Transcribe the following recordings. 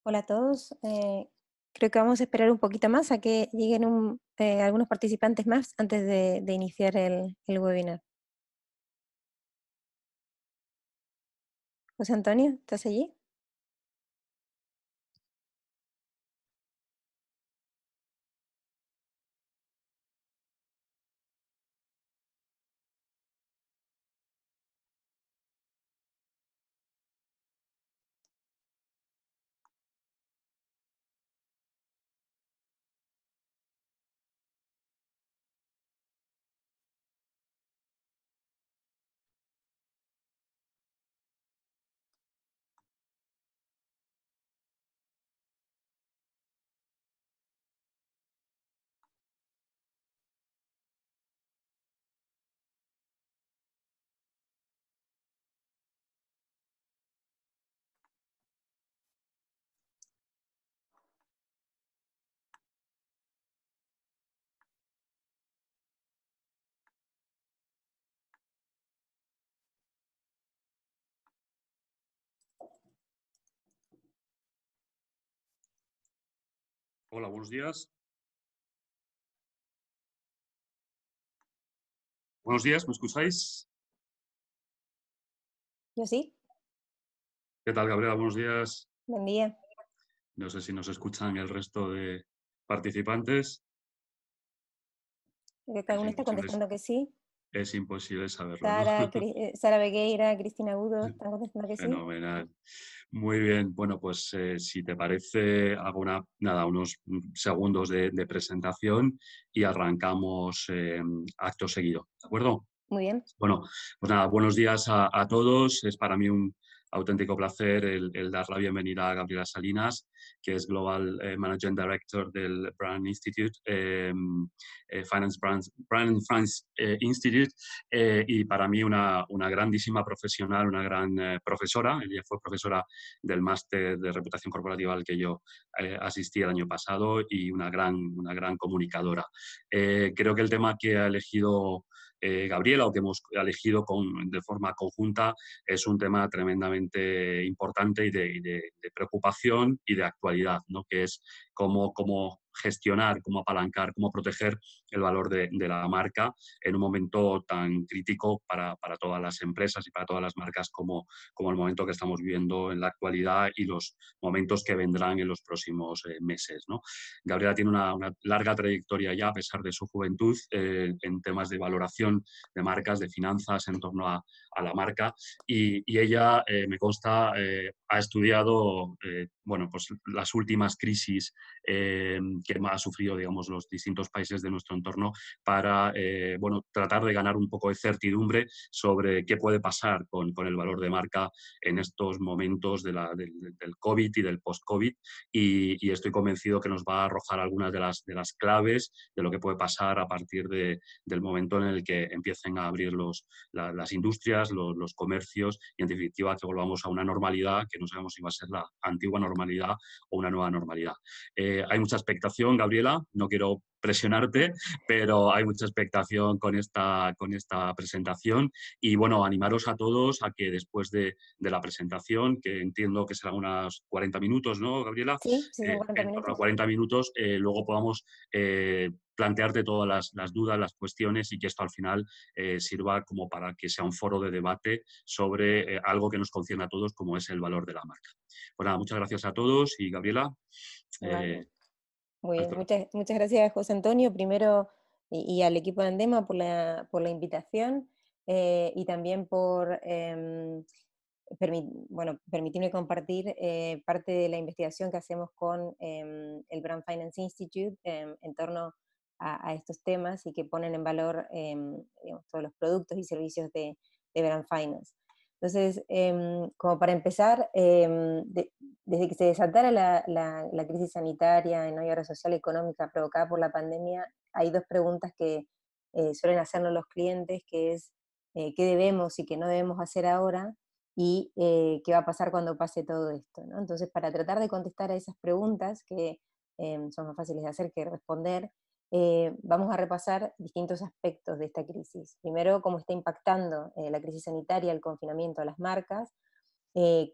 Hola a todos. Creo que vamos a esperar un poquito más a que lleguen algunos participantes más antes de iniciar el webinar. José Antonio, ¿estás allí? Hola, buenos días. Buenos días, ¿me escucháis? Yo sí. ¿Qué tal, Gabriela? Buenos días. Buen día. No sé si nos escuchan el resto de participantes. Creo que Es alguno está imposible, contestando que sí. es imposible saberlo, ¿no? Sara Begueira, Cristina Agudo, están contestando que sí. Fenomenal. Muy bien. Bueno, pues si te parece, hago unos segundos de presentación y arrancamos acto seguido. ¿De acuerdo? Muy bien. Bueno, pues nada, buenos días a todos. Es para mí un auténtico placer el dar la bienvenida a Gabriela Salinas, que es Global Managing Director del Brand Institute, Brand and France Institute, y para mí una grandísima profesional, una gran profesora. Ella fue profesora del máster de reputación corporativa al que yo asistí el año pasado y una gran comunicadora. Creo que el tema que ha elegido Gabriela o que hemos elegido de forma conjunta es un tema tremendamente importante y de preocupación y de actualidad, ¿no? Que es cómo gestionar, cómo apalancar, cómo proteger el valor de la marca en un momento tan crítico para todas las empresas y para todas las marcas como el momento que estamos viviendo en la actualidad y los momentos que vendrán en los próximos meses, ¿no? Gabriela tiene una larga trayectoria ya, a pesar de su juventud, en temas de valoración de marcas, de finanzas en torno a la marca. Y ella, me consta, ha estudiado bueno, pues las últimas crisis que ha sufrido, digamos, los distintos países de nuestro entorno para bueno, tratar de ganar un poco de certidumbre sobre qué puede pasar con el valor de marca en estos momentos del COVID y del post-COVID. Y estoy convencido que nos va a arrojar algunas de las claves de lo que puede pasar a partir del momento en el que empiecen a abrir las industrias, los comercios y, en definitiva, que volvamos a una normalidad que no sabemos si va a ser la antigua normalidad o una nueva normalidad. Hay mucha expectación, Gabriela, no quiero presionarte, pero hay mucha expectación con esta presentación y, bueno, animaros a todos a que después de la presentación, que entiendo que serán unos 40 minutos, ¿no, Gabriela? Sí, sí, son 40 En torno a minutos. 40 minutos, luego podamos plantearte todas las dudas, las cuestiones y que esto al final sirva como para que sea un foro de debate sobre algo que nos concierne a todos, como es el valor de la marca. Pues nada, muchas gracias a todos y, Gabriela, Vale. eh, Muy bien. alto. Muchas gracias, José Antonio, primero y al equipo de Andema por la invitación y también por bueno, permitirme compartir parte de la investigación que hacemos con el Brand Finance Institute en torno a estos temas y que ponen en valor digamos, todos los productos y servicios de Brand Finance. Entonces, como para empezar, desde que se desatara la crisis sanitaria y ahora social y económica provocada por la pandemia, hay dos preguntas que suelen hacernos los clientes, que es qué debemos y qué no debemos hacer ahora, y qué va a pasar cuando pase todo esto, ¿no? Entonces, para tratar de contestar a esas preguntas, que son más fáciles de hacer que responder, vamos a repasar distintos aspectos de esta crisis. Primero, cómo está impactando la crisis sanitaria, el confinamiento a las marcas,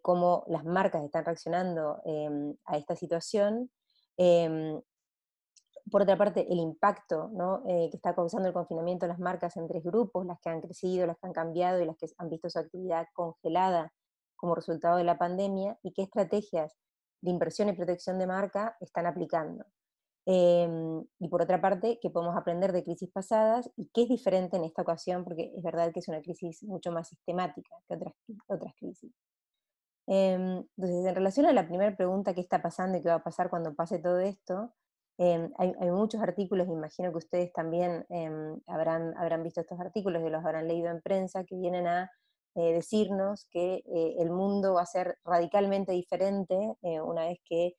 cómo las marcas están reaccionando a esta situación. Em, por otra parte, el impacto, ¿no? Que está causando el confinamiento de las marcas en tres grupos, las que han crecido, las que han cambiado y las que han visto su actividad congelada como resultado de la pandemia, y qué estrategias de inversión y protección de marca están aplicando. Y por otra parte, qué podemos aprender de crisis pasadas y qué es diferente en esta ocasión, porque es verdad que es una crisis mucho más sistemática que otras crisis. Entonces, en relación a la primera pregunta, ¿qué está pasando y qué va a pasar cuando pase todo esto? Hay muchos artículos, imagino que ustedes también habrán visto estos artículos y los habrán leído en prensa, que vienen a decirnos que el mundo va a ser radicalmente diferente una vez que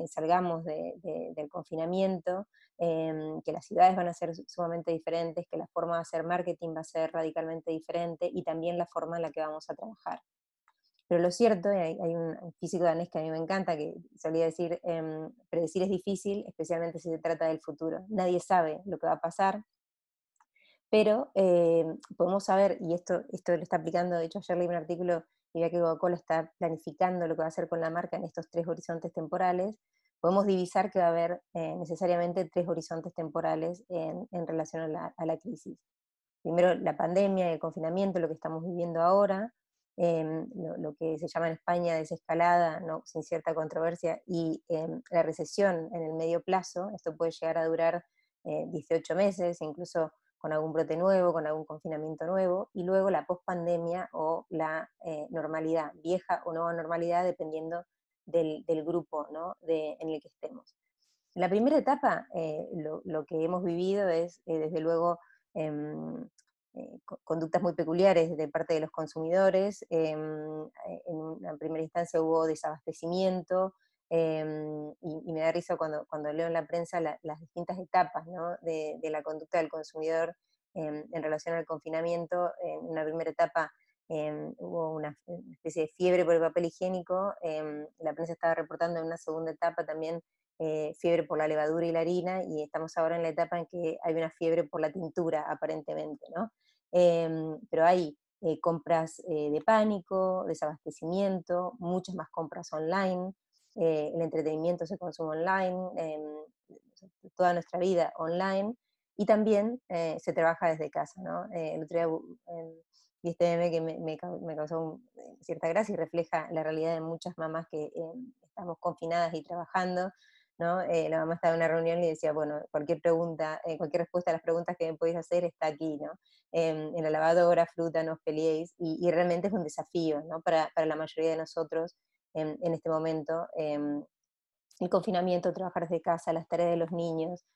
salgamos del confinamiento, que las ciudades van a ser sumamente diferentes, que la forma de hacer marketing va a ser radicalmente diferente y también la forma en la que vamos a trabajar. Pero lo cierto, y hay un físico danés que a mí me encanta, que solía decir, predecir es difícil, especialmente si se trata del futuro. Nadie sabe lo que va a pasar, pero podemos saber, y esto lo está aplicando, de hecho ayer leí un artículo y veía que Coca-Cola está planificando lo que va a hacer con la marca en estos tres horizontes temporales. Podemos divisar que va a haber necesariamente tres horizontes temporales en relación a la crisis. Primero la pandemia, el confinamiento, lo que estamos viviendo ahora, lo que se llama en España desescalada, ¿no? Sin cierta controversia, y la recesión en el medio plazo. Esto puede llegar a durar 18 meses, incluso con algún brote nuevo, con algún confinamiento nuevo, y luego la pospandemia o la normalidad, vieja o nueva normalidad, dependiendo del grupo, ¿no? En el que estemos. En la primera etapa, lo que hemos vivido es, desde luego, em, conductas muy peculiares de parte de los consumidores. En una primera instancia hubo desabastecimiento, y me da risa cuando leo en la prensa las distintas etapas, ¿no? de la conducta del consumidor en relación al confinamiento. En una primera etapa hubo una especie de fiebre por el papel higiénico. La prensa estaba reportando en una segunda etapa también fiebre por la levadura y la harina, y estamos ahora en la etapa en que hay una fiebre por la tintura, aparentemente, ¿no? Pero hay compras de pánico, desabastecimiento, muchas más compras online, el entretenimiento se consume online, toda nuestra vida online, y también se trabaja desde casa, ¿no? El otro día vi este meme que me causó cierta gracia y refleja la realidad de muchas mamás que estamos confinadas y trabajando, ¿no? La mamá estaba en una reunión y decía, bueno, cualquier pregunta, cualquier respuesta a las preguntas que me podéis hacer está aquí, ¿no? En la lavadora, fruta, no os peleéis, y realmente es un desafío, ¿no? Para la mayoría de nosotros en este momento, el confinamiento, trabajar desde casa, las tareas de los niños,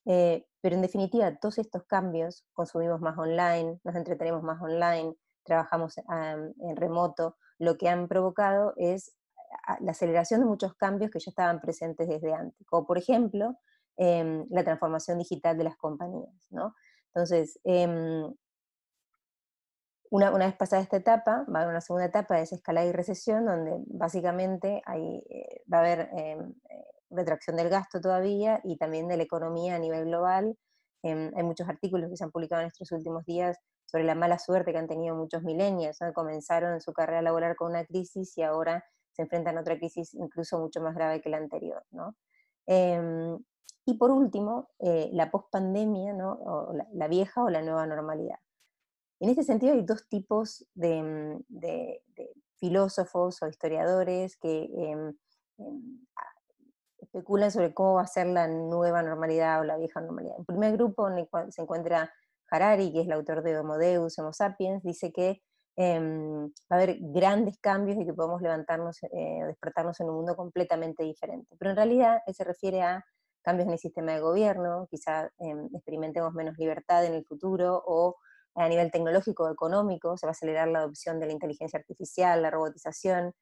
pero en definitiva, todos estos cambios, consumimos más online, nos entretenemos más online, trabajamos en remoto, lo que han provocado es la aceleración de muchos cambios que ya estaban presentes desde antes, como por ejemplo la transformación digital de las compañías, ¿no? Entonces, una vez pasada esta etapa, va a haber una segunda etapa de desescalada y recesión, donde básicamente va a haber retracción del gasto todavía y también de la economía a nivel global. Hay muchos artículos que se han publicado en estos últimos días sobre la mala suerte que han tenido muchos millennials, ¿no? Comenzaron su carrera laboral con una crisis y ahora se enfrentan a otra crisis incluso mucho más grave que la anterior, ¿no? Em, y por último, la pospandemia, ¿no? O la vieja o la nueva normalidad. En este sentido hay dos tipos de filósofos o historiadores que especulan sobre cómo va a ser la nueva normalidad o la vieja normalidad. En primer grupo, en el cual se encuentra Harari, que es el autor de Homo Deus, Homo Sapiens, dice que va a haber grandes cambios y que podemos levantarnos, despertarnos en un mundo completamente diferente. Pero en realidad él se refiere a cambios en el sistema de gobierno, quizá experimentemos menos libertad en el futuro, o a nivel tecnológico o económico, se va a acelerar la adopción de la inteligencia artificial, la robotización,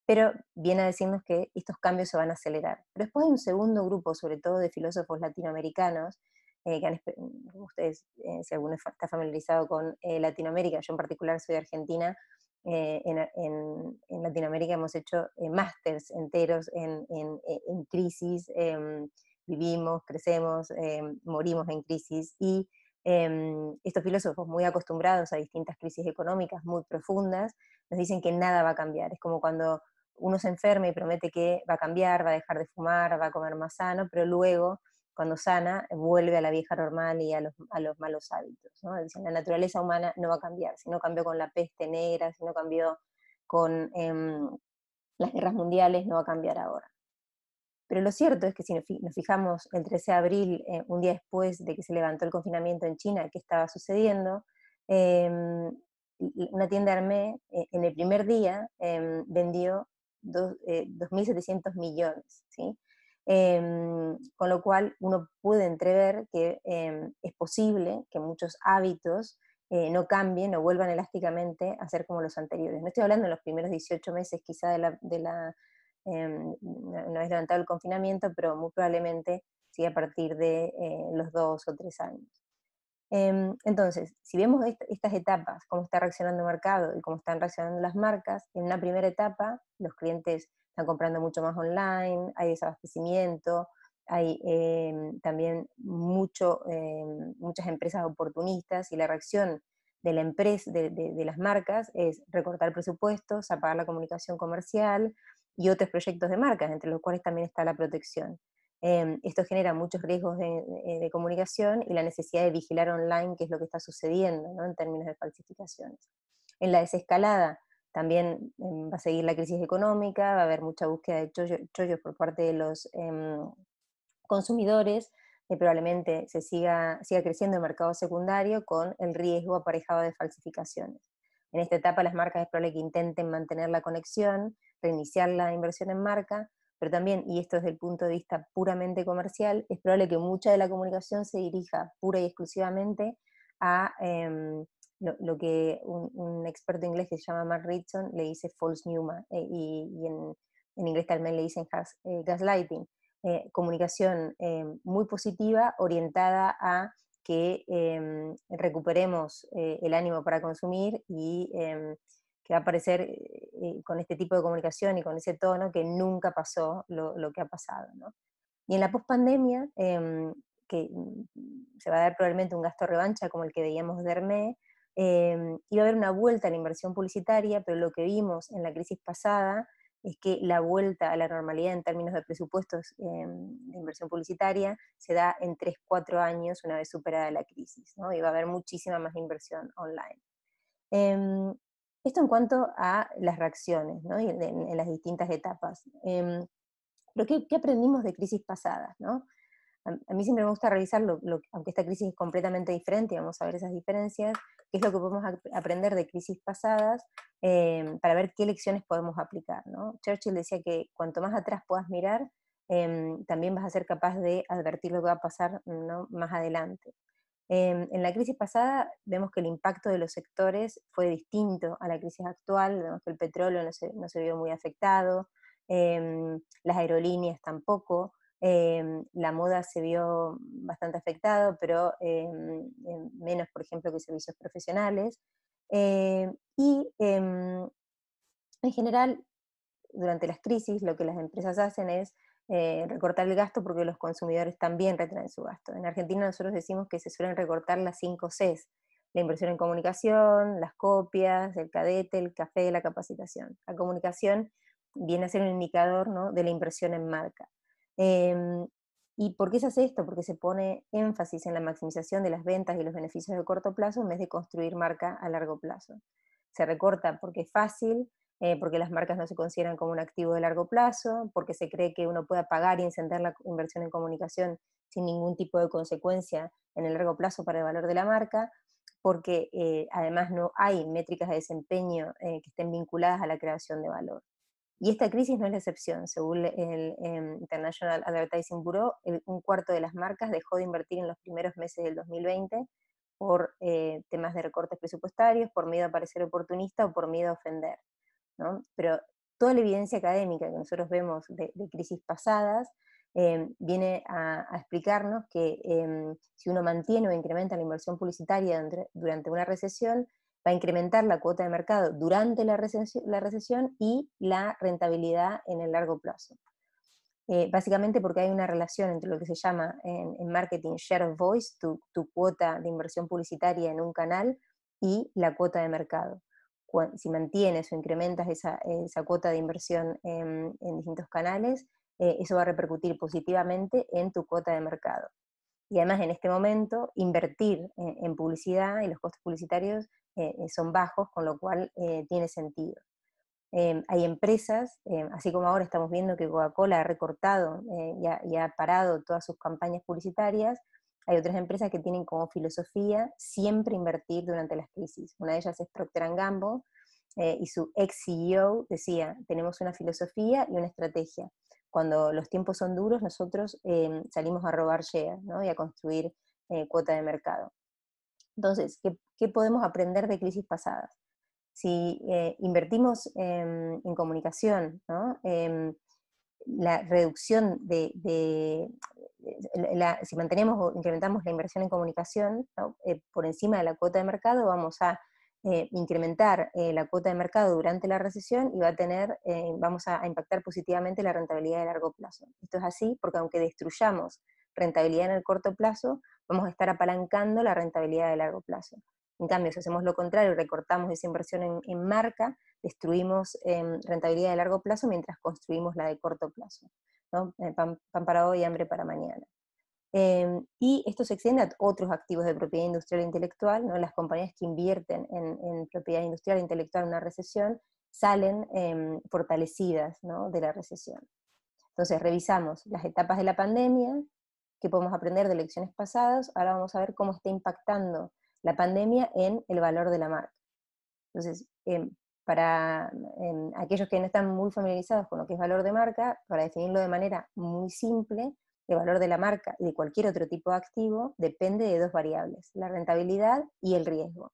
pero viene a decirnos que estos cambios se van a acelerar. Pero después hay un segundo grupo, sobre todo de filósofos latinoamericanos, como ustedes, si alguno está familiarizado con Latinoamérica, yo en particular soy de Argentina, en Latinoamérica hemos hecho másters enteros en crisis, vivimos, crecemos, morimos en crisis, y Estos filósofos muy acostumbrados a distintas crisis económicas muy profundas, nos dicen que nada va a cambiar. Es como cuando uno se enferma y promete que va a cambiar, va a dejar de fumar, va a comer más sano, pero luego, cuando sana, vuelve a la vieja normal y a los malos hábitos, ¿no? Dicen, la naturaleza humana no va a cambiar. Si no cambió con la peste negra, si no cambió con las guerras mundiales, no va a cambiar ahora. Pero lo cierto es que si nos fijamos el 13 de abril, un día después de que se levantó el confinamiento en China, ¿qué estaba sucediendo? Em, una tienda Hermé en el primer día vendió 2.700 millones, ¿sí? Con lo cual uno puede entrever que es posible que muchos hábitos no cambien o vuelvan elásticamente a ser como los anteriores. No estoy hablando en los primeros 18 meses quizá una vez levantado el confinamiento, pero muy probablemente sí a partir de los 2 o 3 años. Entonces, si vemos estas etapas, cómo está reaccionando el mercado y cómo están reaccionando las marcas, en una primera etapa los clientes están comprando mucho más online, hay desabastecimiento, hay también muchas empresas oportunistas y la reacción de la empresa, de las marcas es recortar presupuestos, apagar la comunicación comercial y otros proyectos de marcas, entre los cuales también está la protección. Esto genera muchos riesgos de comunicación y la necesidad de vigilar online qué es lo que está sucediendo, ¿no? En términos de falsificaciones. En la desescalada también va a seguir la crisis económica, va a haber mucha búsqueda de chollos por parte de los consumidores, probablemente siga creciendo el mercado secundario con el riesgo aparejado de falsificaciones. En esta etapa las marcas es probable que intenten mantener la conexión, reiniciar la inversión en marca, pero también, y esto desde el punto de vista puramente comercial, es probable que mucha de la comunicación se dirija pura y exclusivamente a lo que un experto inglés que se llama Mark Ritson le dice false news, y en inglés también le dicen gaslighting, comunicación muy positiva orientada a que recuperemos el ánimo para consumir y que va a aparecer con este tipo de comunicación y con ese tono que nunca pasó lo que ha pasado, ¿no? Y en la pospandemia, que se va a dar probablemente un gasto revancha como el que veíamos de Hermé, iba a haber una vuelta a la inversión publicitaria, pero lo que vimos en la crisis pasada es que la vuelta a la normalidad en términos de presupuestos de inversión publicitaria se da en 3 o 4 años una vez superada la crisis, ¿no? Y va a haber muchísima más inversión online. Em, Esto en cuanto a las reacciones, ¿no? Y en las distintas etapas. Pero ¿qué aprendimos de crisis pasadas, ¿no? A mí siempre me gusta revisar, aunque esta crisis es completamente diferente, y vamos a ver esas diferencias, qué es lo que podemos aprender de crisis pasadas para ver qué lecciones podemos aplicar, ¿no? Churchill decía que cuanto más atrás puedas mirar, también vas a ser capaz de advertir lo que va a pasar, ¿no? Más adelante. En la crisis pasada vemos que el impacto de los sectores fue distinto a la crisis actual, vemos que el petróleo no se vio muy afectado, las aerolíneas tampoco, la moda se vio bastante afectado, pero menos, por ejemplo, que servicios profesionales. Y en general, durante las crisis, lo que las empresas hacen es recortar el gasto porque los consumidores también retraen su gasto. En Argentina nosotros decimos que se suelen recortar las 5 Cs: la inversión en comunicación, las copias, el cadete, el café, la capacitación. La comunicación viene a ser un indicador, ¿no? De la inversión en marca. Eh, ¿Y por qué se hace esto? Porque se pone énfasis en la maximización de las ventas y los beneficios de corto plazo en vez de construir marca a largo plazo. Se recorta porque es fácil, porque las marcas no se consideran como un activo de largo plazo, porque se cree que uno pueda pagar y encender la inversión en comunicación sin ningún tipo de consecuencia en el largo plazo para el valor de la marca, porque además no hay métricas de desempeño que estén vinculadas a la creación de valor. Y esta crisis no es la excepción. Según el International Advertising Bureau, un cuarto de las marcas dejó de invertir en los primeros meses del 2020 por temas de recortes presupuestarios, por miedo a parecer oportunista o por miedo a ofender, ¿no? Pero toda la evidencia académica que nosotros vemos de crisis pasadas viene a explicarnos que si uno mantiene o incrementa la inversión publicitaria durante una recesión, va a incrementar la cuota de mercado durante la recesión y la rentabilidad en el largo plazo. básicamente porque hay una relación entre lo que se llama en marketing share of voice, tu cuota de inversión publicitaria en un canal, y la cuota de mercado. Si mantienes o incrementas esa cuota de inversión en distintos canales, eso va a repercutir positivamente en tu cuota de mercado. Y además en este momento invertir en publicidad y los costos publicitarios son bajos, con lo cual tiene sentido. Hay empresas, así como ahora estamos viendo que Coca-Cola ha recortado y ha parado todas sus campañas publicitarias, hay otras empresas que tienen como filosofía siempre invertir durante las crisis. Una de ellas es Procter & Gamble, y su ex CEO decía, tenemos una filosofía y una estrategia. Cuando los tiempos son duros, nosotros salimos a robar share, ¿no? Y a construir cuota de mercado. Entonces, ¿qué podemos aprender de crisis pasadas? Si invertimos en comunicación, ¿no? La reducción si mantenemos o incrementamos la inversión en comunicación, ¿no? Por encima de la cuota de mercado, vamos a incrementar la cuota de mercado durante la recesión y vamos a impactar positivamente la rentabilidad de largo plazo. Esto es así porque aunque destruyamos rentabilidad en el corto plazo, vamos a estar apalancando la rentabilidad de largo plazo. En cambio, si hacemos lo contrario y recortamos esa inversión en marca, destruimos rentabilidad de largo plazo mientras construimos la de corto plazo, ¿no? Pan para hoy, hambre para mañana. Y esto se extiende a otros activos de propiedad industrial e intelectual, ¿no? Las compañías que invierten en propiedad industrial e intelectual en una recesión salen fortalecidas, ¿no? De la recesión. Entonces revisamos las etapas de la pandemia, qué podemos aprender de lecciones pasadas, ahora vamos a ver cómo está impactando la pandemia en el valor de la marca. Entonces, para aquellos que no están muy familiarizados con lo que es valor de marca, para definirlo de manera muy simple, el valor de la marca y de cualquier otro tipo de activo depende de dos variables, la rentabilidad y el riesgo,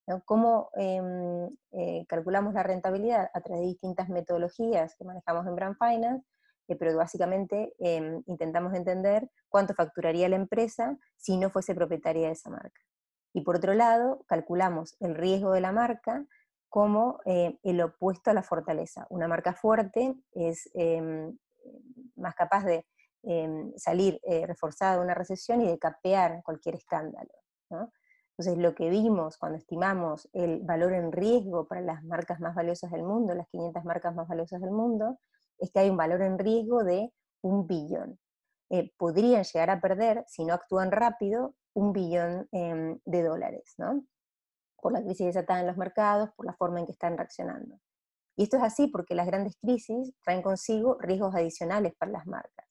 ¿no? ¿Cómo calculamos la rentabilidad? A través de distintas metodologías que manejamos en Brand Finance, pero básicamente intentamos entender cuánto facturaría la empresa si no fuese propietaria de esa marca. Y por otro lado, calculamos el riesgo de la marca como el opuesto a la fortaleza. Una marca fuerte es más capaz de salir reforzada de una recesión y de capear cualquier escándalo, ¿no? Entonces, lo que vimos cuando estimamos el valor en riesgo para las marcas más valiosas del mundo, las 500 marcas más valiosas del mundo, es que hay un valor en riesgo de 1 billón. Podrían llegar a perder, si no actúan rápido, 1 billón de dólares, ¿no? Por la crisis desatada en los mercados, por la forma en que están reaccionando. Y esto es así porque las grandes crisis traen consigo riesgos adicionales para las marcas.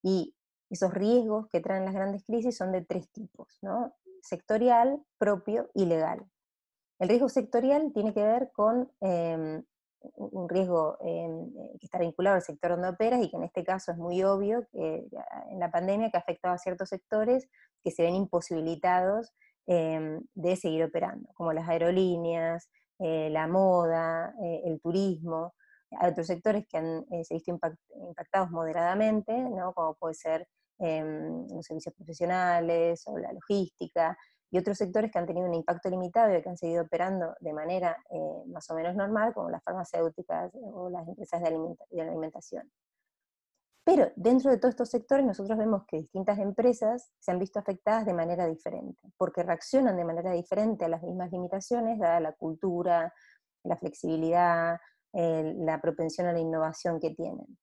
Y esos riesgos que traen las grandes crisis son de 3 tipos, ¿no? Sectorial, propio y legal. El riesgo sectorial tiene que ver con un riesgo que está vinculado al sector donde operas y que en este caso es muy obvio que en la pandemia que ha afectado a ciertos sectores que se ven imposibilitados de seguir operando, como las aerolíneas, la moda, el turismo. Hay otros sectores que se han visto impactados moderadamente, ¿no? Como puede ser los servicios profesionales o la logística, y otros sectores que han tenido un impacto limitado y que han seguido operando de manera más o menos normal, como las farmacéuticas o las empresas de alimentación. Pero dentro de todos estos sectores nosotros vemos que distintas empresas se han visto afectadas de manera diferente, porque reaccionan de manera diferente a las mismas limitaciones, dada la cultura, la flexibilidad, la propensión a la innovación que tienen.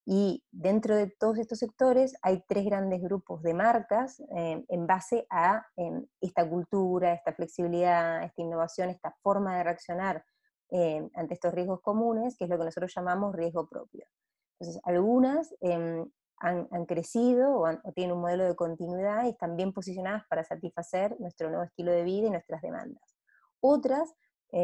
Y dentro de todos estos sectores hay 3 grandes grupos de marcas en base a esta cultura, esta flexibilidad, esta innovación, esta forma de reaccionar ante estos riesgos comunes, que es lo que nosotros llamamos riesgo propio. Entonces, algunas han crecido o tienen un modelo de continuidad y están bien posicionadas para satisfacer nuestro nuevo estilo de vida y nuestras demandas. Otras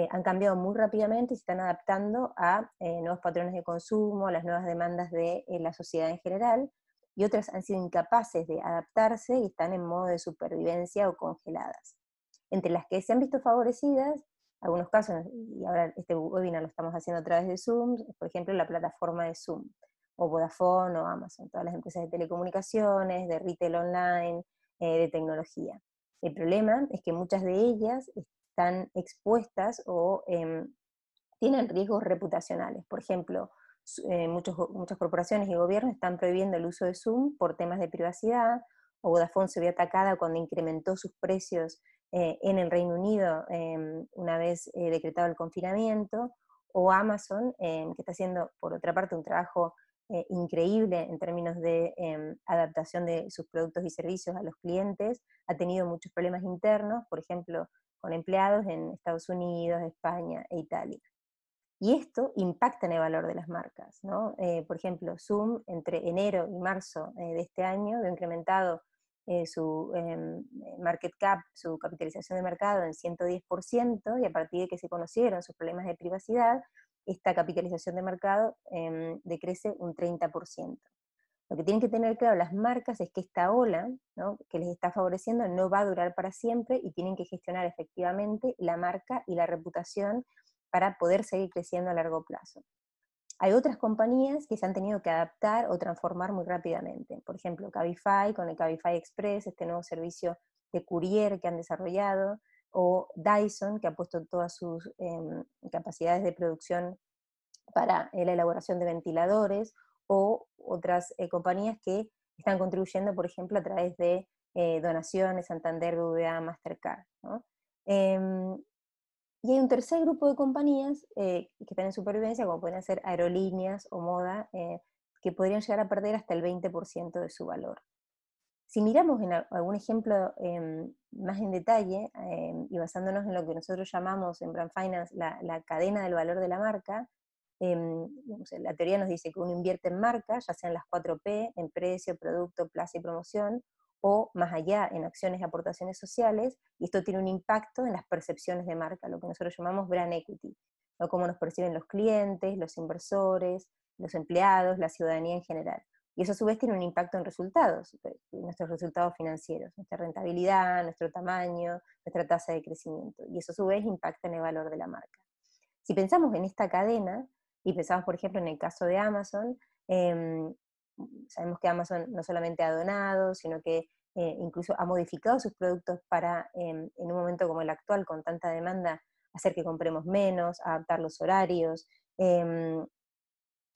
han cambiado muy rápidamente y se están adaptando a nuevos patrones de consumo, a las nuevas demandas de la sociedad en general, y otras han sido incapaces de adaptarse y están en modo de supervivencia o congeladas. Entre las que se han visto favorecidas, algunos casos, y ahora este webinar lo estamos haciendo a través de Zoom, por ejemplo la plataforma de Zoom, o Vodafone o Amazon, todas las empresas de telecomunicaciones, de retail online, de tecnología. El problema es que muchas de ellas están expuestas o tienen riesgos reputacionales. Por ejemplo, muchas corporaciones y gobiernos están prohibiendo el uso de Zoom por temas de privacidad, o Vodafone se vio atacada cuando incrementó sus precios en el Reino Unido una vez decretado el confinamiento, o Amazon, que está haciendo, por otra parte, un trabajo increíble en términos de adaptación de sus productos y servicios a los clientes, ha tenido muchos problemas internos, por ejemplo, con empleados en Estados Unidos, España e Italia. Y esto impacta en el valor de las marcas, ¿no? Por ejemplo, Zoom entre enero y marzo de este año ha incrementado su market cap, su capitalización de mercado en 110%, y a partir de que se conocieron sus problemas de privacidad, esta capitalización de mercado decrece un 30%. Lo que tienen que tener claro las marcas es que esta ola, ¿no?, que les está favoreciendo no va a durar para siempre, y tienen que gestionar efectivamente la marca y la reputación para poder seguir creciendo a largo plazo. Hay otras compañías que se han tenido que adaptar o transformar muy rápidamente. Por ejemplo, Cabify, con el Cabify Express, este nuevo servicio de courier que han desarrollado, o Dyson, que ha puesto todas sus capacidades de producción para la elaboración de ventiladores, o otras compañías que están contribuyendo, por ejemplo, a través de donaciones, Santander, BBVA, Mastercard, ¿no? Y hay un tercer grupo de compañías que están en supervivencia, como pueden ser aerolíneas o moda, que podrían llegar a perder hasta el 20% de su valor. Si miramos en algún ejemplo más en detalle, y basándonos en lo que nosotros llamamos en Brand Finance la cadena del valor de la marca, la teoría nos dice que uno invierte en marca, ya sean las 4P, en precio, producto, plaza y promoción, o más allá en acciones y aportaciones sociales, y esto tiene un impacto en las percepciones de marca, lo que nosotros llamamos brand equity, ¿no? Cómo nos perciben los clientes, los inversores, los empleados, la ciudadanía en general. Y eso a su vez tiene un impacto en resultados, nuestros resultados financieros, nuestra rentabilidad, nuestro tamaño, nuestra tasa de crecimiento. Y eso a su vez impacta en el valor de la marca. Si pensamos en esta cadena, y pensamos por ejemplo en el caso de Amazon, sabemos que Amazon no solamente ha donado, sino que incluso ha modificado sus productos para, en un momento como el actual, con tanta demanda, hacer que compremos menos, adaptar los horarios,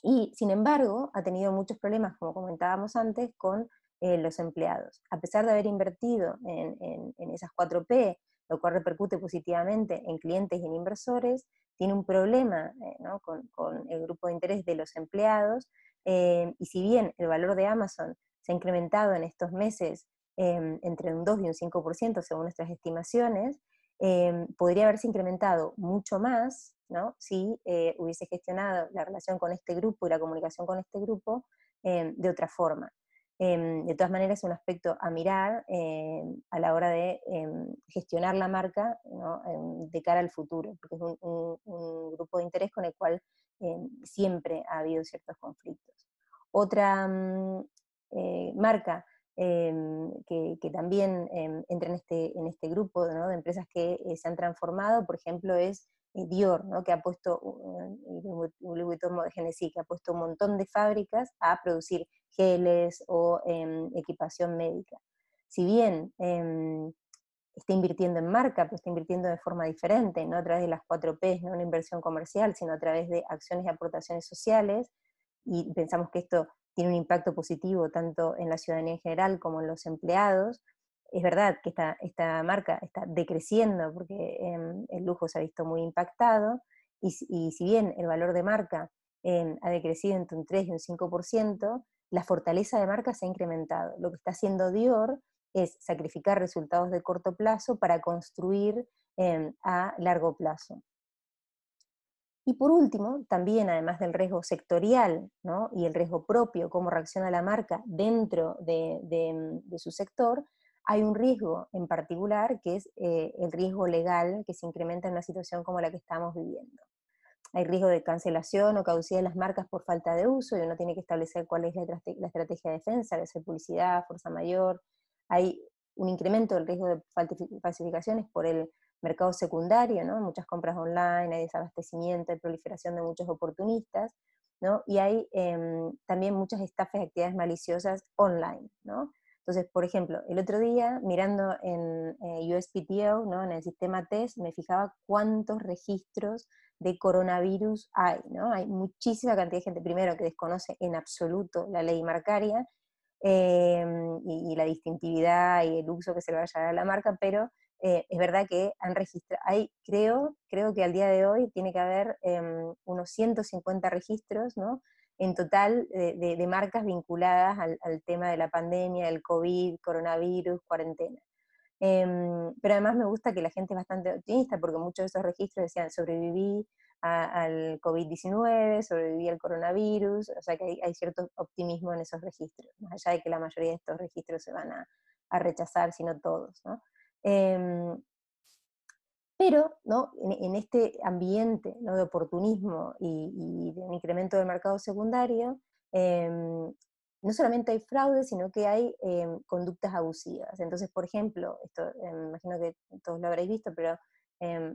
y sin embargo ha tenido muchos problemas, como comentábamos antes, con los empleados. A pesar de haber invertido en esas 4P, lo cual repercute positivamente en clientes y en inversores, tiene un problema, ¿no?, con el grupo de interés de los empleados, y si bien el valor de Amazon se ha incrementado en estos meses entre un 2 y un 5% según nuestras estimaciones, podría haberse incrementado mucho más, ¿no?, si hubiese gestionado la relación con este grupo y la comunicación con este grupo de otra forma. De todas maneras, es un aspecto a mirar a la hora de gestionar la marca, ¿no?, de cara al futuro, porque es un grupo de interés con el cual siempre ha habido ciertos conflictos. Otra marca que también entra en este grupo, ¿no?, de empresas que se han transformado, por ejemplo, es Dior, ¿no?, que ha puesto, Louis Vuitton de Genesis, que ha puesto un montón de fábricas a producir geles o equipación médica. Si bien está invirtiendo en marca, pero está invirtiendo de forma diferente, no a través de las 4P, no una inversión comercial, sino a través de acciones y aportaciones sociales, y pensamos que esto tiene un impacto positivo tanto en la ciudadanía en general como en los empleados. Es verdad que esta marca está decreciendo porque el lujo se ha visto muy impactado, y si bien el valor de marca ha decrecido entre un 3 y un 5%, la fortaleza de marca se ha incrementado. Lo que está haciendo Dior es sacrificar resultados de corto plazo para construir a largo plazo. Y por último, también además del riesgo sectorial, ¿no?, y el riesgo propio, cómo reacciona la marca dentro de su sector, hay un riesgo en particular que es el riesgo legal que se incrementa en una situación como la que estamos viviendo. Hay riesgo de cancelación o caducidad de las marcas por falta de uso, y uno tiene que establecer cuál es la estrategia de defensa, debe ser publicidad, fuerza mayor. Hay un incremento del riesgo de falsificaciones por el mercado secundario, ¿no?, muchas compras online, hay desabastecimiento, hay proliferación de muchos oportunistas, ¿no?, y hay también muchas estafas y actividades maliciosas online, ¿no? Entonces, por ejemplo, el otro día, mirando en USPTO, ¿no? En el sistema TESS, me fijaba cuántos registros de coronavirus hay, ¿no? Hay muchísima cantidad de gente, primero, que desconoce en absoluto la ley marcaria, y la distintividad y el uso que se le vaya a dar a la marca, pero es verdad que han registrado, creo que al día de hoy tiene que haber unos 150 registros, ¿no? En total de marcas vinculadas al tema de la pandemia, el COVID, coronavirus, cuarentena. Pero además me gusta que la gente es bastante optimista, porque muchos de esos registros decían sobreviví al COVID-19, sobreviví al coronavirus, o sea que hay cierto optimismo en esos registros, más allá de que la mayoría de estos registros se van a rechazar, si no todos, ¿no? Em, pero, ¿no? En este ambiente, ¿no? De oportunismo y de un incremento del mercado secundario, no solamente hay fraude, sino que hay conductas abusivas. Entonces, por ejemplo, esto me imagino que todos lo habréis visto, pero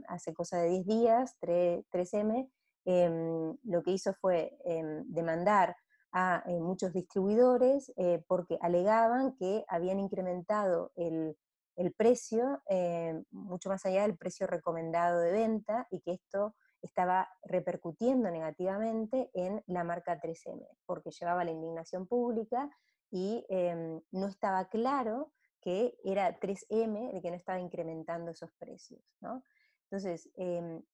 hace cosa de 10 días, 3M lo que hizo fue demandar a muchos distribuidores porque alegaban que habían incrementado el precio mucho más allá del precio recomendado de venta, y que esto estaba repercutiendo negativamente en la marca 3M, porque llevaba la indignación pública y no estaba claro que era 3M el que no estaba incrementando esos precios, ¿no? Entonces,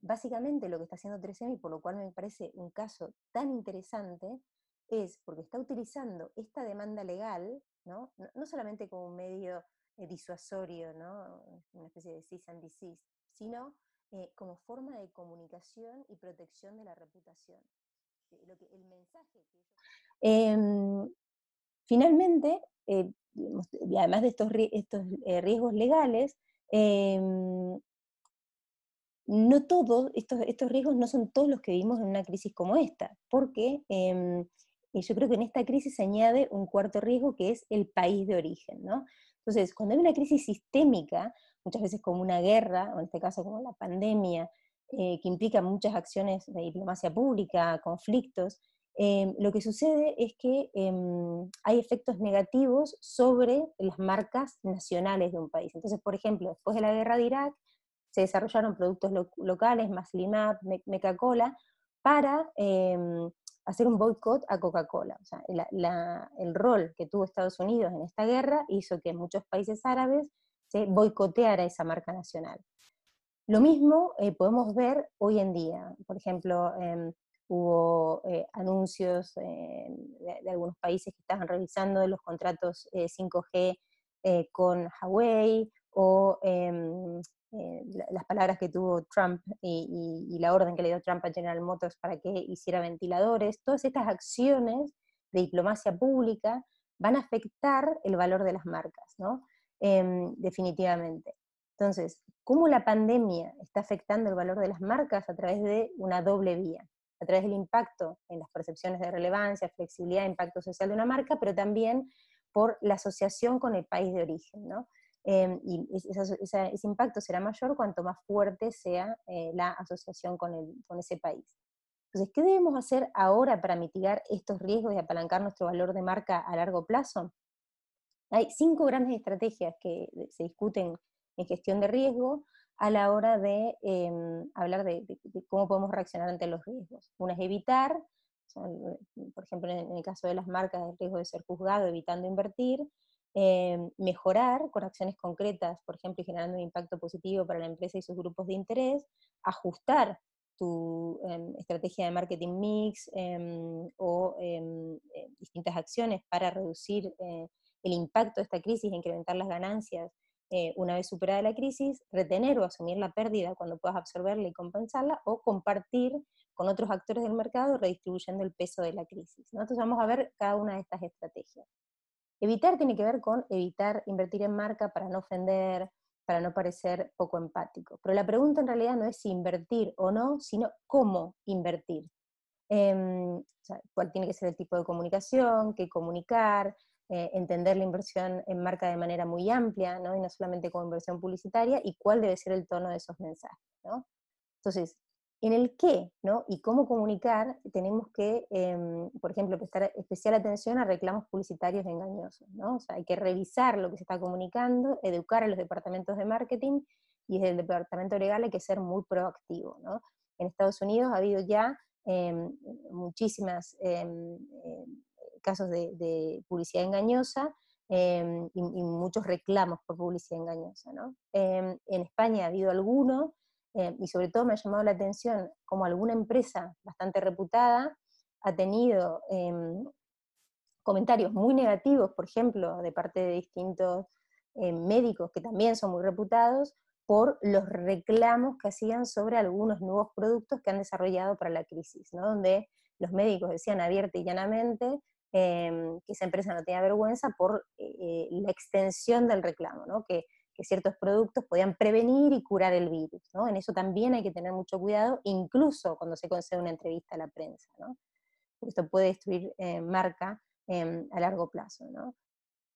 básicamente lo que está haciendo 3M, y por lo cual me parece un caso tan interesante, es porque está utilizando esta demanda legal, ¿no? No solamente como un medio disuasorio, ¿no? Una especie de cease and desist, sino como forma de comunicación y protección de la reputación. El mensaje que finalmente, y además de estos riesgos legales, no todos, estos riesgos no son todos los que vivimos en una crisis como esta, porque yo creo que en esta crisis se añade un cuarto riesgo, que es el país de origen, ¿no? Entonces, cuando hay una crisis sistémica, muchas veces como una guerra, o en este caso como la pandemia, que implica muchas acciones de diplomacia pública, conflictos, lo que sucede es que hay efectos negativos sobre las marcas nacionales de un país. Entonces, por ejemplo, después de la guerra de Irak, se desarrollaron productos locales, Maslimap, Meca-Cola, para hacer un boicot a Coca-Cola. O sea, el rol que tuvo Estados Unidos en esta guerra hizo que en muchos países árabes se boicoteara esa marca nacional. Lo mismo podemos ver hoy en día. Por ejemplo, hubo anuncios de algunos países que estaban revisando los contratos 5G con Huawei, o las palabras que tuvo Trump y la orden que le dio Trump a General Motors para que hiciera ventiladores. Todas estas acciones de diplomacia pública van a afectar el valor de las marcas, ¿no? Definitivamente. Entonces, ¿cómo la pandemia está afectando el valor de las marcas? A través de una doble vía, a través del impacto en las percepciones de relevancia, flexibilidad, impacto social de una marca, pero también por la asociación con el país de origen, ¿no? Y ese impacto será mayor cuanto más fuerte sea la asociación con ese país. Entonces, ¿qué debemos hacer ahora para mitigar estos riesgos y apalancar nuestro valor de marca a largo plazo? Hay 5 grandes estrategias que se discuten en gestión de riesgo a la hora de hablar de cómo podemos reaccionar ante los riesgos. Una es evitar, por ejemplo, en el caso de las marcas, el riesgo de ser juzgado, evitando invertir. Mejorar con acciones concretas, por ejemplo, y generando un impacto positivo para la empresa y sus grupos de interés. Ajustar tu estrategia de marketing mix o distintas acciones para reducir el impacto de esta crisis e incrementar las ganancias una vez superada la crisis, retener o asumir la pérdida cuando puedas absorberla y compensarla, o compartir con otros actores del mercado redistribuyendo el peso de la crisis, ¿no? Entonces vamos a ver cada una de estas estrategias. Evitar tiene que ver con evitar invertir en marca para no ofender, para no parecer poco empático. Pero la pregunta en realidad no es si invertir o no, sino cómo invertir. O sea, cuál tiene que ser el tipo de comunicación, qué comunicar, entender la inversión en marca de manera muy amplia, ¿no? Y no solamente como inversión publicitaria, y cuál debe ser el tono de esos mensajes, ¿no? Entonces, En el qué, ¿no? Y cómo comunicar, tenemos que, por ejemplo, prestar especial atención a reclamos publicitarios engañosos, ¿no? O sea, hay que revisar lo que se está comunicando, educar a los departamentos de marketing, y desde el departamento legal hay que ser muy proactivo, ¿no? En Estados Unidos ha habido ya muchísimas casos de publicidad engañosa, y muchos reclamos por publicidad engañosa, ¿no? En España ha habido algunos, y sobre todo me ha llamado la atención como alguna empresa bastante reputada ha tenido comentarios muy negativos, por ejemplo, de parte de distintos médicos que también son muy reputados, por los reclamos que hacían sobre algunos nuevos productos que han desarrollado para la crisis, ¿no? Donde los médicos decían abierta y llanamente que esa empresa no tenía vergüenza por la extensión del reclamo, ¿no? Que ciertos productos podían prevenir y curar el virus, ¿no? En eso también hay que tener mucho cuidado, incluso cuando se concede una entrevista a la prensa, ¿no? Porque esto puede destruir marca a largo plazo, ¿no?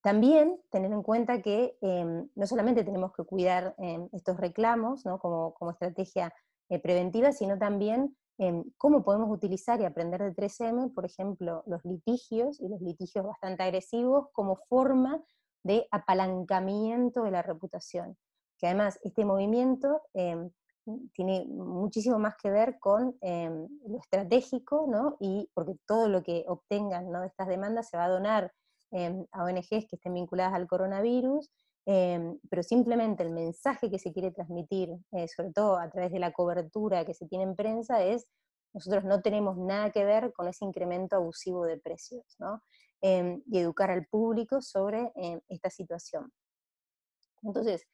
También tener en cuenta que no solamente tenemos que cuidar estos reclamos, ¿no? Como estrategia preventiva, sino también cómo podemos utilizar y aprender de 3M, por ejemplo, los litigios, y los litigios bastante agresivos, como forma de apalancamiento de la reputación. Que además este movimiento tiene muchísimo más que ver con lo estratégico, ¿no? Y porque todo lo que obtengan, ¿no?, de estas demandas se va a donar a ONGs que estén vinculadas al coronavirus, pero simplemente el mensaje que se quiere transmitir, sobre todo a través de la cobertura que se tiene en prensa, es: nosotros no tenemos nada que ver con ese incremento abusivo de precios, ¿no? Y educar al público sobre esta situación. Entonces,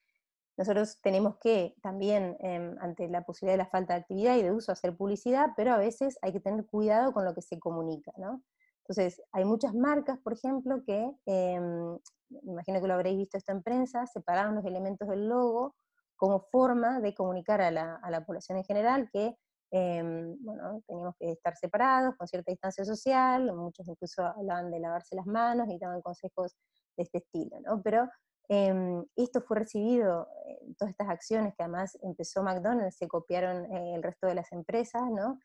nosotros tenemos que también, ante la posibilidad de la falta de actividad y de uso, hacer publicidad, pero a veces hay que tener cuidado con lo que se comunica, ¿no? Entonces, hay muchas marcas, por ejemplo, que, me imagino que lo habréis visto esto en prensa, separaron los elementos del logo como forma de comunicar a la población en general que, bueno, teníamos que estar separados, con cierta distancia social, muchos incluso hablaban de lavarse las manos y daban consejos de este estilo, ¿no? Pero esto fue recibido, todas estas acciones que además empezó McDonald's, se copiaron el resto de las empresas, ¿no?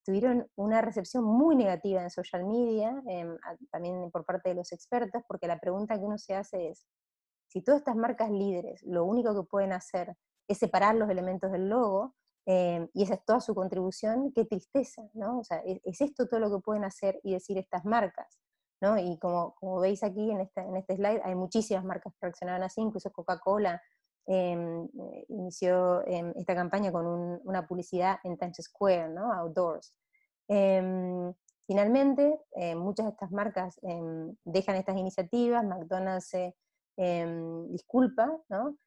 Tuvieron una recepción muy negativa en social media, también por parte de los expertos, porque la pregunta que uno se hace es: si todas estas marcas líderes lo único que pueden hacer es separar los elementos del logo, y esa es toda su contribución, qué tristeza, ¿no? O sea, es esto todo lo que pueden hacer y decir estas marcas, ¿no? Y como veis aquí en este slide, hay muchísimas marcas que reaccionaron así, incluso Coca-Cola inició esta campaña con una publicidad en Times Square, ¿no? Outdoors. Finalmente, muchas de estas marcas dejan estas iniciativas, McDonald's se disculpa, ¿no?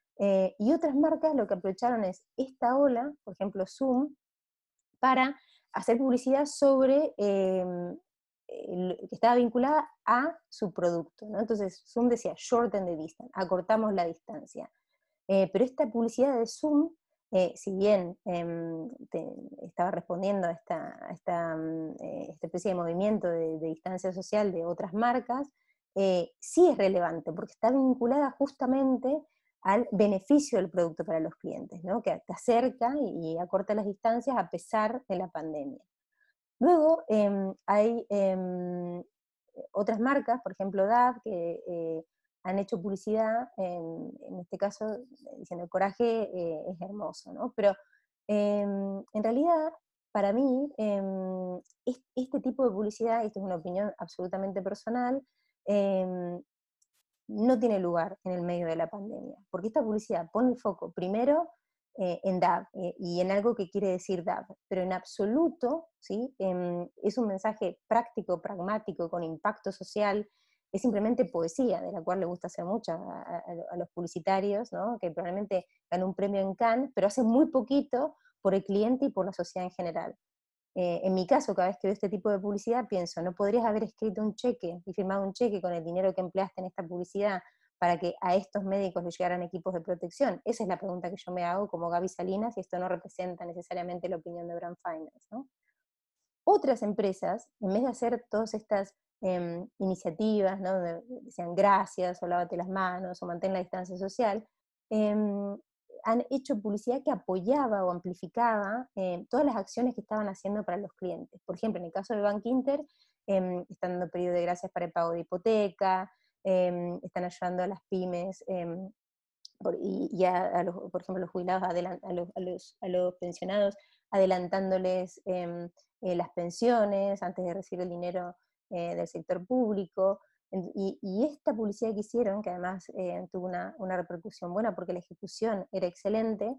Y otras marcas lo que aprovecharon es esta ola, por ejemplo Zoom, para hacer publicidad sobre que estaba vinculada a su producto, ¿no? Entonces Zoom decía shorten the distance, acortamos la distancia. Pero esta publicidad de Zoom, si bien estaba respondiendo esta especie de movimiento de distancia social de otras marcas, sí es relevante, porque está vinculada justamente al beneficio del producto para los clientes, ¿no? Que te acerca y acorta las distancias a pesar de la pandemia. Luego hay otras marcas, por ejemplo DAV, que han hecho publicidad, en este caso, diciendo el coraje es hermoso, ¿no? Pero en realidad, para mí, este tipo de publicidad, y esto es una opinión absolutamente personal, no tiene lugar en el medio de la pandemia, porque esta publicidad pone el foco primero en DAV y en algo que quiere decir DAV, pero en absoluto, ¿sí? Es un mensaje práctico, pragmático, con impacto social, es simplemente poesía, de la cual le gusta hacer mucho a los publicitarios, ¿no? Que probablemente ganó un premio en Cannes, pero hace muy poquito por el cliente y por la sociedad en general. En mi caso, cada vez que veo este tipo de publicidad, pienso: ¿no podrías haber escrito un cheque y firmado un cheque con el dinero que empleaste en esta publicidad para que a estos médicos les llegaran equipos de protección? Esa es la pregunta que yo me hago como Gaby Salinas, y esto no representa necesariamente la opinión de Brand Finance, ¿no? Otras empresas, en vez de hacer todas estas iniciativas, ¿no? Decían gracias, o lávate las manos, o mantén la distancia social, han hecho publicidad que apoyaba o amplificaba todas las acciones que estaban haciendo para los clientes. Por ejemplo, en el caso de Bankinter, están dando periodo de gracias para el pago de hipoteca, están ayudando a las pymes, y por ejemplo, los jubilados, a los pensionados, adelantándoles las pensiones antes de recibir el dinero del sector público. Y esta publicidad que hicieron, que además tuvo una repercusión buena porque la ejecución era excelente,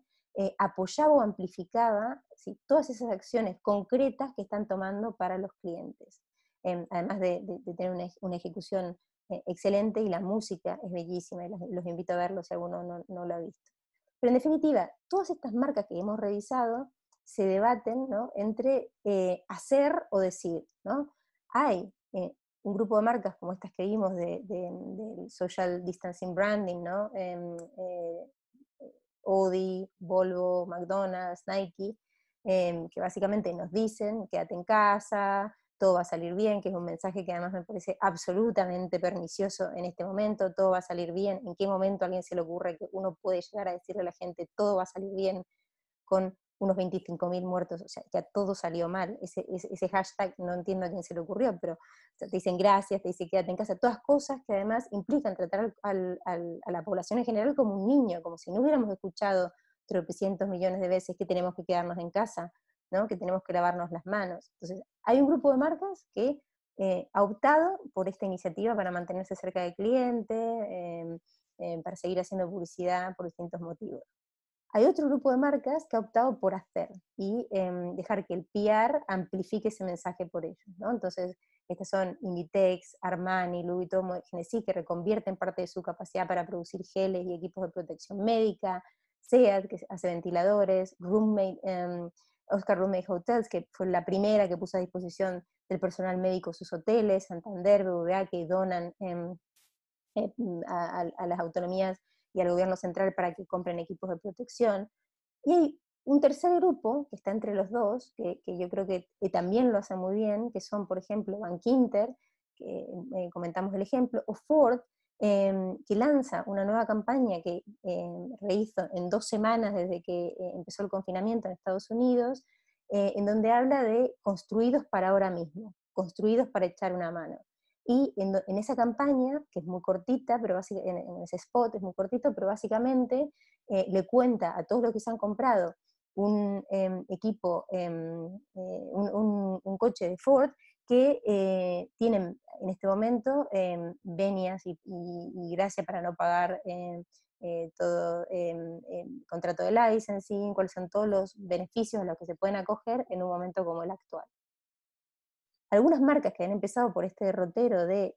apoyaba o amplificaba, ¿sí?, todas esas acciones concretas que están tomando para los clientes. Además de tener una ejecución excelente, y la música es bellísima, y los invito a verlo si alguno no lo ha visto. Pero en definitiva, todas estas marcas que hemos revisado se debaten, ¿no?, entre hacer o decir, ¿no? Hay un grupo de marcas como estas que vimos del social distancing branding, ¿no? Audi, Volvo, McDonald's, Nike, que básicamente nos dicen: quédate en casa, todo va a salir bien, que es un mensaje que además me parece absolutamente pernicioso en este momento. Todo va a salir bien. ¿En qué momento a alguien se le ocurre que uno puede llegar a decirle a la gente todo va a salir bien con unos 25.000 muertos? O sea, ya todo salió mal. Ese hashtag no entiendo a quién se le ocurrió, pero o sea, te dicen gracias, te dicen quédate en casa, todas cosas que además implican tratar a la población en general como un niño, como si no hubiéramos escuchado tropecientos millones de veces que tenemos que quedarnos en casa, ¿no?, que tenemos que lavarnos las manos. Entonces, hay un grupo de marcas que ha optado por esta iniciativa para mantenerse cerca del cliente, para seguir haciendo publicidad por distintos motivos. Hay otro grupo de marcas que ha optado por hacer y dejar que el PR amplifique ese mensaje por ellos, ¿no? Entonces, estas son Inditex, Armani, Louis Vuitton, Moet Hennessy, que reconvierten parte de su capacidad para producir geles y equipos de protección médica, SEAT, que hace ventiladores, Oscar Roommate Hotels, que fue la primera que puso a disposición del personal médico sus hoteles, Santander, BBVA, que donan a las autonomías y al gobierno central para que compren equipos de protección. Y hay un tercer grupo que está entre los dos, que yo creo que también lo hace muy bien, que son, por ejemplo, Bankinter, que comentamos el ejemplo, o Ford, que lanza una nueva campaña que rehizo en 2 semanas desde que empezó el confinamiento en Estados Unidos, en donde habla de construidos para ahora mismo, construidos para echar una mano. Y en esa campaña, que es muy cortita, pero en ese spot es muy cortito, pero básicamente le cuenta a todos los que se han comprado un equipo, un coche de Ford, que tienen en este momento venias y gracia para no pagar todo contrato de licensing, cuáles son todos los beneficios a los que se pueden acoger en un momento como el actual. Algunas marcas que han empezado por este derrotero de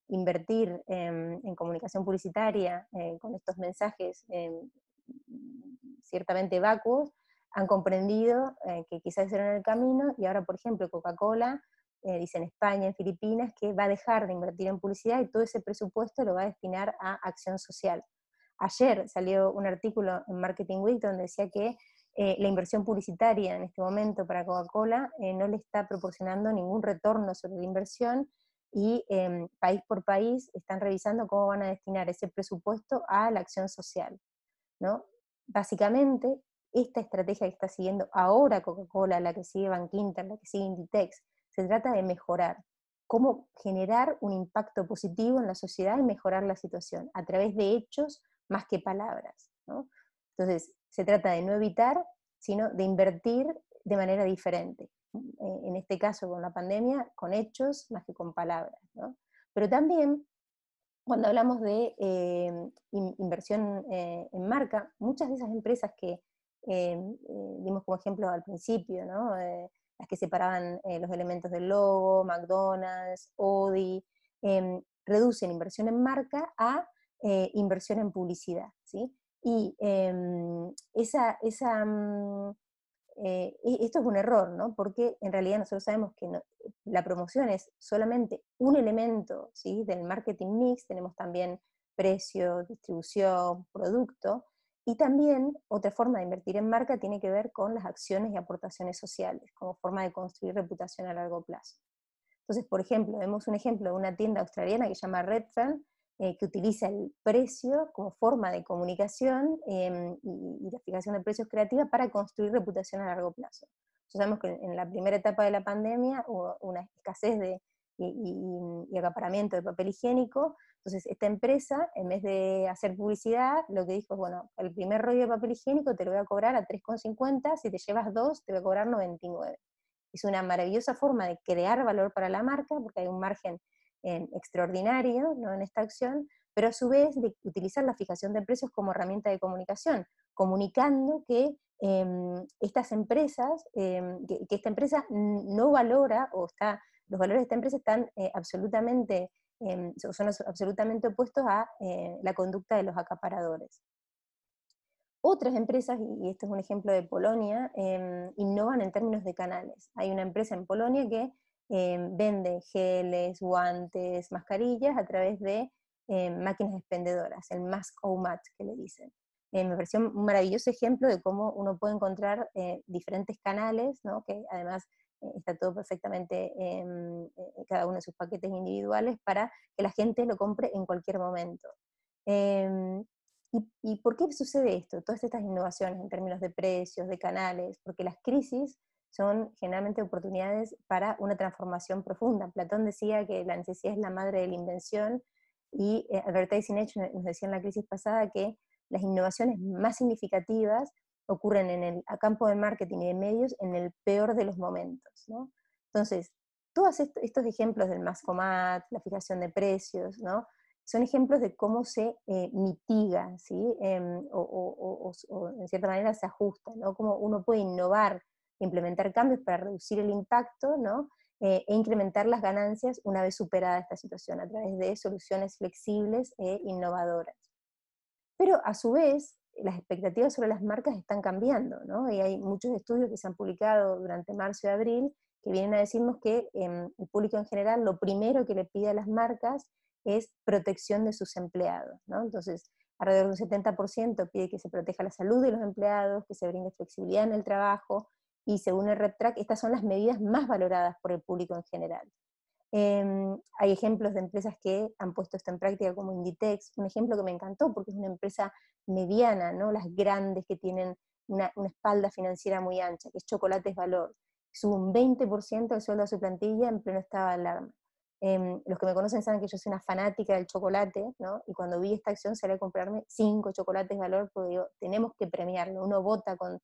invertir en comunicación publicitaria con estos mensajes ciertamente vacuos, han comprendido que quizás era el camino, y ahora, por ejemplo, Coca-Cola dice en España, en Filipinas, que va a dejar de invertir en publicidad y todo ese presupuesto lo va a destinar a acción social. Ayer salió un artículo en Marketing Week donde decía que la inversión publicitaria en este momento para Coca-Cola no le está proporcionando ningún retorno sobre la inversión, y país por país están revisando cómo van a destinar ese presupuesto a la acción social, ¿no? Básicamente, esta estrategia que está siguiendo ahora Coca-Cola, la que sigue Bankinter, la que sigue Inditex, se trata de mejorar, cómo generar un impacto positivo en la sociedad y mejorar la situación a través de hechos más que palabras, ¿no? Entonces, se trata de no evitar, sino de invertir de manera diferente. En este caso, con la pandemia, con hechos más que con palabras, ¿no? Pero también, cuando hablamos de inversión en marca, muchas de esas empresas que dimos como ejemplo al principio, ¿no? Las que separaban los elementos del logo, McDonald's, Audi, reducen inversión en marca a inversión en publicidad, ¿sí? Y esto es un error, ¿no? Porque en realidad nosotros sabemos que la promoción es solamente un elemento, ¿sí?, del marketing mix. Tenemos también precio, distribución, producto, y también otra forma de invertir en marca tiene que ver con las acciones y aportaciones sociales, como forma de construir reputación a largo plazo. Entonces, por ejemplo, vemos un ejemplo de una tienda australiana que se llama Redfern, que utiliza el precio como forma de comunicación y la fijación de precios creativa para construir reputación a largo plazo. Sabemos que en la primera etapa de la pandemia hubo una escasez y acaparamiento de papel higiénico. Entonces esta empresa, en vez de hacer publicidad, lo que dijo es, bueno, el primer rollo de papel higiénico te lo voy a cobrar a 3,50, si te llevas 2 te voy a cobrar 99. Es una maravillosa forma de crear valor para la marca, porque hay un margen extraordinario, ¿no?, en esta acción, pero a su vez de utilizar la fijación de precios como herramienta de comunicación, comunicando que estas empresas, que esta empresa no valora, los valores de esta empresa están absolutamente, son absolutamente opuestos a la conducta de los acaparadores. Otras empresas, y este es un ejemplo de Polonia, innovan en términos de canales. Hay una empresa en Polonia que vende geles, guantes, mascarillas a través de máquinas expendedoras, el mask-o-mat que le dicen. Me pareció un maravilloso ejemplo de cómo uno puede encontrar diferentes canales, ¿no?, que además está todo perfectamente cada uno de sus paquetes individuales para que la gente lo compre en cualquier momento. ¿Y por qué sucede esto? Todas estas innovaciones en términos de precios, de canales, porque las crisis son generalmente oportunidades para una transformación profunda. Platón decía que la necesidad es la madre de la invención, y Advertising Age nos decía en la crisis pasada que las innovaciones más significativas ocurren en el campo de marketing y de medios en el peor de los momentos, ¿no? Entonces, todos estos ejemplos del Mascomat, la fijación de precios, ¿no?, son ejemplos de cómo se mitiga, ¿sí? O en cierta manera se ajusta, ¿no? Cómo uno puede innovar, implementar cambios para reducir el impacto, ¿no? E incrementar las ganancias una vez superada esta situación, a través de soluciones flexibles e innovadoras. Pero a su vez, las expectativas sobre las marcas están cambiando, ¿no? Y hay muchos estudios que se han publicado durante marzo y abril que vienen a decirnos que el público en general lo primero que le pide a las marcas es protección de sus empleados, ¿no? Entonces, alrededor de un 70% pide que se proteja la salud de los empleados, que se brinde flexibilidad en el trabajo, y según el RepTrak, estas son las medidas más valoradas por el público en general. Hay ejemplos de empresas que han puesto esto en práctica, como Inditex, un ejemplo que me encantó porque es una empresa mediana, ¿no? Las grandes que tienen una espalda financiera muy ancha, que es Chocolates Valor. Sube un 20% el sueldo de su plantilla en pleno estado de alarma. Los que me conocen saben que yo soy una fanática del chocolate, ¿no? Y cuando vi esta acción salí a comprarme 5 chocolates Valor, porque digo, tenemos que premiarlo, uno vota con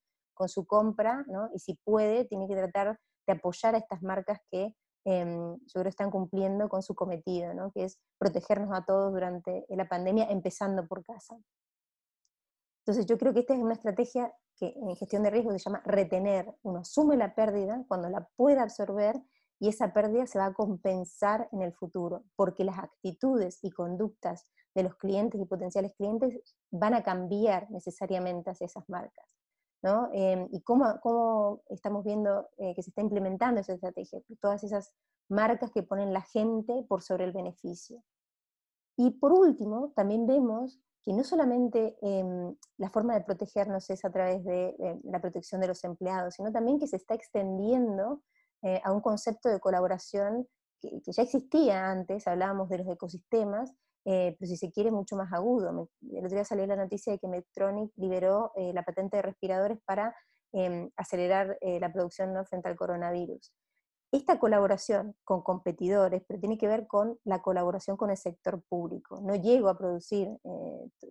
su compra, ¿no? Y si puede, tiene que tratar de apoyar a estas marcas que yo creo están cumpliendo con su cometido, ¿no?, que es protegernos a todos durante la pandemia, empezando por casa. Entonces yo creo que esta es una estrategia que en gestión de riesgo se llama retener. Uno asume la pérdida cuando la pueda absorber, y esa pérdida se va a compensar en el futuro, porque las actitudes y conductas de los clientes y potenciales clientes van a cambiar necesariamente hacia esas marcas, ¿no? Y cómo estamos viendo que se está implementando esa estrategia, todas esas marcas que ponen la gente por sobre el beneficio. Y por último, también vemos que no solamente la forma de protegernos es a través de la protección de los empleados, sino también que se está extendiendo a un concepto de colaboración que ya existía antes. Hablábamos de los ecosistemas, pero si se quiere mucho más agudo. El otro día salió la noticia de que Medtronic liberó la patente de respiradores para acelerar la producción, ¿no?, frente al coronavirus. Esta colaboración con competidores, pero tiene que ver con la colaboración con el sector público. No llego a producir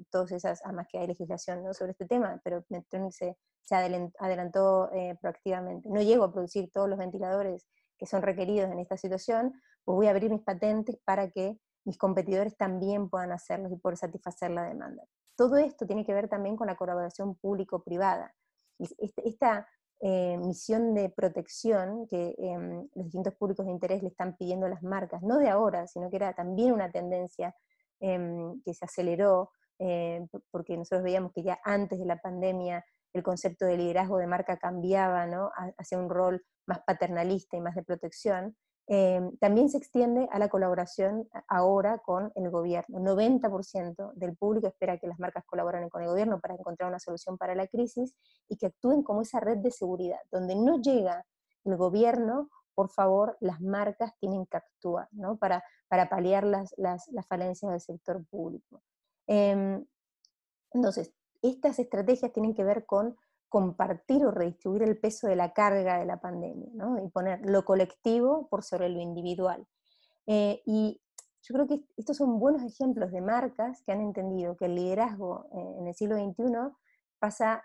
todas esas, además que hay legislación, ¿no?, sobre este tema, pero Medtronic se adelantó proactivamente. No llego a producir todos los ventiladores que son requeridos en esta situación, pues voy a abrir mis patentes para que mis competidores también puedan hacerlos y poder satisfacer la demanda. Todo esto tiene que ver también con la colaboración público-privada. Esta misión de protección que los distintos públicos de interés le están pidiendo a las marcas, no de ahora, sino que era también una tendencia que se aceleró, porque nosotros veíamos que ya antes de la pandemia el concepto de liderazgo de marca cambiaba, ¿no?, hacia un rol más paternalista y más de protección. También se extiende a la colaboración ahora con el gobierno. 90% del público espera que las marcas colaboren con el gobierno para encontrar una solución para la crisis, y que actúen como esa red de seguridad. Donde no llega el gobierno, por favor, las marcas tienen que actuar, ¿no? Para paliar las falencias del sector público. Em, entonces, estas estrategias tienen que ver con compartir o redistribuir el peso de la carga de la pandemia, ¿no? Y poner lo colectivo por sobre lo individual. Y yo creo que estos son buenos ejemplos de marcas que han entendido que el liderazgo en el siglo XXI pasa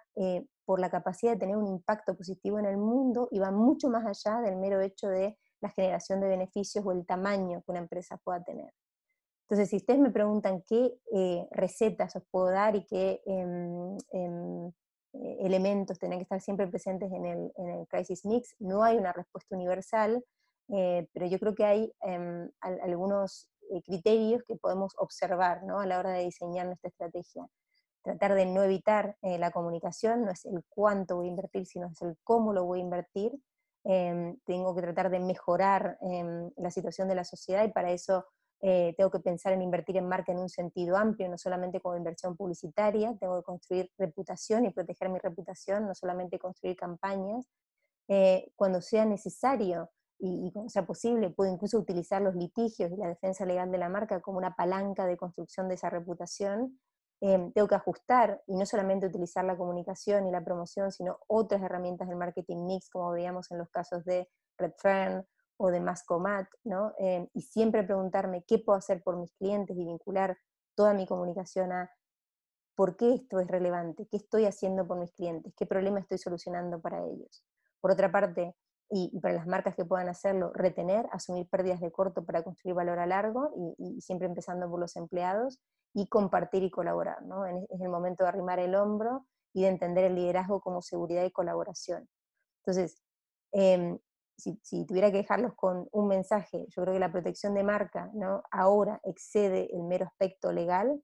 por la capacidad de tener un impacto positivo en el mundo y va mucho más allá del mero hecho de la generación de beneficios o el tamaño que una empresa pueda tener. Entonces, si ustedes me preguntan qué recetas os puedo dar y qué elementos tienen que estar siempre presentes en el Crisis Mix, no hay una respuesta universal, pero yo creo que hay algunos criterios que podemos observar, ¿no? A la hora de diseñar nuestra estrategia. Tratar de no evitar la comunicación, no es el cuánto voy a invertir, sino es el cómo lo voy a invertir. Tengo que tratar de mejorar la situación de la sociedad y para eso tengo que pensar en invertir en marca en un sentido amplio, no solamente como inversión publicitaria, tengo que construir reputación y proteger mi reputación, no solamente construir campañas. Cuando sea necesario y cuando sea posible, puedo incluso utilizar los litigios y la defensa legal de la marca como una palanca de construcción de esa reputación. Tengo que ajustar y no solamente utilizar la comunicación y la promoción, sino otras herramientas del marketing mix, como veíamos en los casos de Redfern o de Mascomat, ¿no? Y siempre preguntarme qué puedo hacer por mis clientes y vincular toda mi comunicación a por qué esto es relevante, qué estoy haciendo por mis clientes, qué problema estoy solucionando para ellos. Por otra parte, y para las marcas que puedan hacerlo, retener, asumir pérdidas de corto para construir valor a largo, y siempre empezando por los empleados, y compartir y colaborar, ¿no? Es el momento de arrimar el hombro y de entender el liderazgo como seguridad y colaboración. Entonces, eh, si tuviera que dejarlos con un mensaje, yo creo que la protección de marca, ¿no? Ahora excede el mero aspecto legal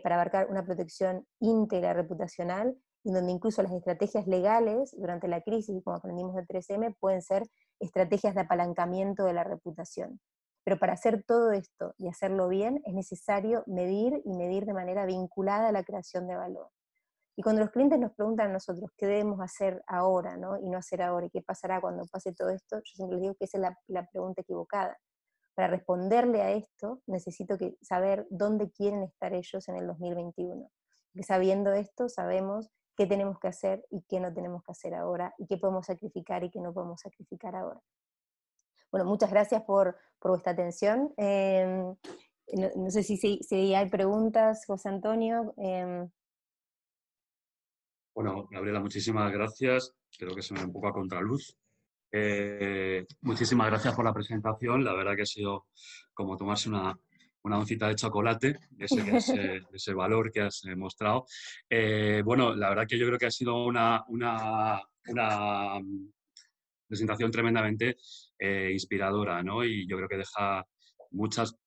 para abarcar una protección íntegra reputacional, y donde incluso las estrategias legales durante la crisis, como aprendimos de 3M, pueden ser estrategias de apalancamiento de la reputación. Pero para hacer todo esto y hacerlo bien es necesario medir y medir de manera vinculada a la creación de valor. Y cuando los clientes nos preguntan a nosotros qué debemos hacer ahora, ¿no? Y no hacer ahora, y qué pasará cuando pase todo esto, yo siempre les digo que esa es la pregunta equivocada. Para responderle a esto, necesito saber dónde quieren estar ellos en el 2021. Porque sabiendo esto, sabemos qué tenemos que hacer y qué no tenemos que hacer ahora, y qué podemos sacrificar y qué no podemos sacrificar ahora. Bueno, muchas gracias por vuestra atención. No sé si hay preguntas, José Antonio. Bueno, Gabriela, muchísimas gracias. Creo que se me da un poco a contraluz. Muchísimas gracias por la presentación. La verdad que ha sido como tomarse una oncita de chocolate, ese valor que has mostrado. Bueno, la verdad que yo creo que ha sido una presentación tremendamente inspiradora, ¿no? Y yo creo que deja muchas